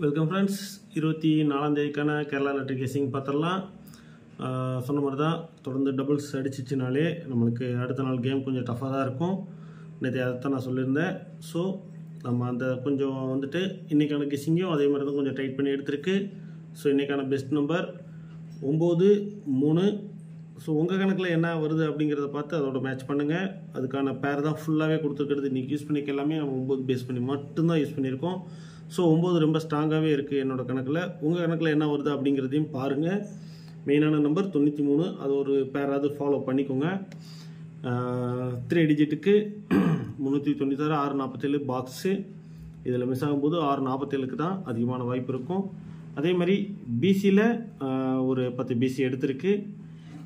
Welcome friends. 24ஆம் தேதிக்கான Kerala lottery guessing பார்த்துடலாம். சொன்ன மாதிரி தான், தொடர்ந்து டபுள்ஸ் அடிச்சிச்சுனாலே நம்மளுக்கு அடுத்த நாள் கேம் கொஞ்சம் டஃப்பாக தான் இருக்கும். நேற்று அதைத்தான் நான் சொல்லியிருந்தேன். ஸோ நம்ம அந்த கொஞ்சம் வந்துட்டு இன்றைக்கான கெஸிங்கும் அதே மாதிரி தான் கொஞ்சம் டைட் பண்ணி எடுத்திருக்கு. ஸோ இன்றைக்கான பெஸ்ட் நம்பர் 9, 3. ஸோ உங்கள் கணக்கில் என்ன வருது அப்படிங்கிறத பார்த்து அதோட மேட்ச் பண்ணுங்கள். அதுக்கான பேர் தான் ஃபுல்லாகவே கொடுத்துருக்கிறது. இன்றைக்கி யூஸ் பண்ணிக்க எல்லாமே நம்ம 9 பேஸ் பண்ணி மட்டும்தான் யூஸ் பண்ணியிருக்கோம். ஸோ 9 ரொம்ப ஸ்ட்ராங்காகவே இருக்குது என்னோடய கணக்கில். உங்கள் கணக்கில் என்ன வருது அப்படிங்கிறதையும் பாருங்கள். மெயினான நம்பர் 93. அது ஒரு பேராவது ஃபாலோ பண்ணிக்கோங்க. 3 டிஜிட்டுக்கு 396, 647 பாக்ஸு. இதில் மிஸ் ஆகும்போது 647க்கு தான் அதிகமான வாய்ப்பு இருக்கும். அதே மாதிரி பிசியில் ஒரு 10 பிசி எடுத்திருக்கு.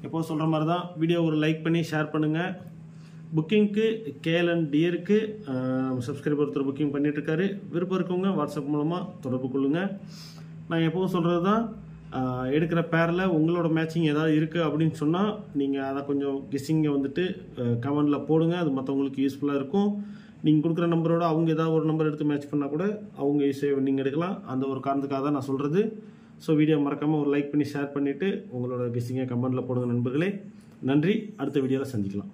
எப்போ சொல்கிற மாதிரி தான், வீடியோ ஒரு லைக் பண்ணி ஷேர் பண்ணுங்கள். புக்கிங்க்கு கேஎல்என் டியருக்கு சப்ஸ்கிரைபர் ஒருத்தர் புக்கிங் பண்ணிகிட்ருக்காரு. விருப்பம் இருக்கவங்க வாட்ஸ்அப் மூலமாக தொடர்பு கொள்ளுங்கள். நான் எப்போவும் சொல்கிறது தான், எடுக்கிற பேரில் உங்களோட மேட்சிங் ஏதாவது இருக்குது அப்படின்னு சொன்னால் நீங்கள் அதை கொஞ்சம் கெஸ்ஸிங்கை வந்துட்டு கமெண்டில் போடுங்க. அது மற்றவங்களுக்கு யூஸ்ஃபுல்லாக இருக்கும். நீங்கள் கொடுக்குற நம்பரோட அவங்க ஏதாவது ஒரு நம்பர் எடுத்து மேட்ச் பண்ணால் கூட அவங்க ஈஸியாக நீங்கள் எடுக்கலாம். அந்த ஒரு காரணத்துக்காக தான் நான் சொல்கிறது. ஸோ வீடியோ மறக்காமல் ஒரு லைக் பண்ணி ஷேர் பண்ணிவிட்டு உங்களோட கெஸ்ஸிங்கை கமெண்டில் போடுங்க நண்பர்களே. நன்றி. அடுத்த வீடியோவில் சந்திக்கலாம்.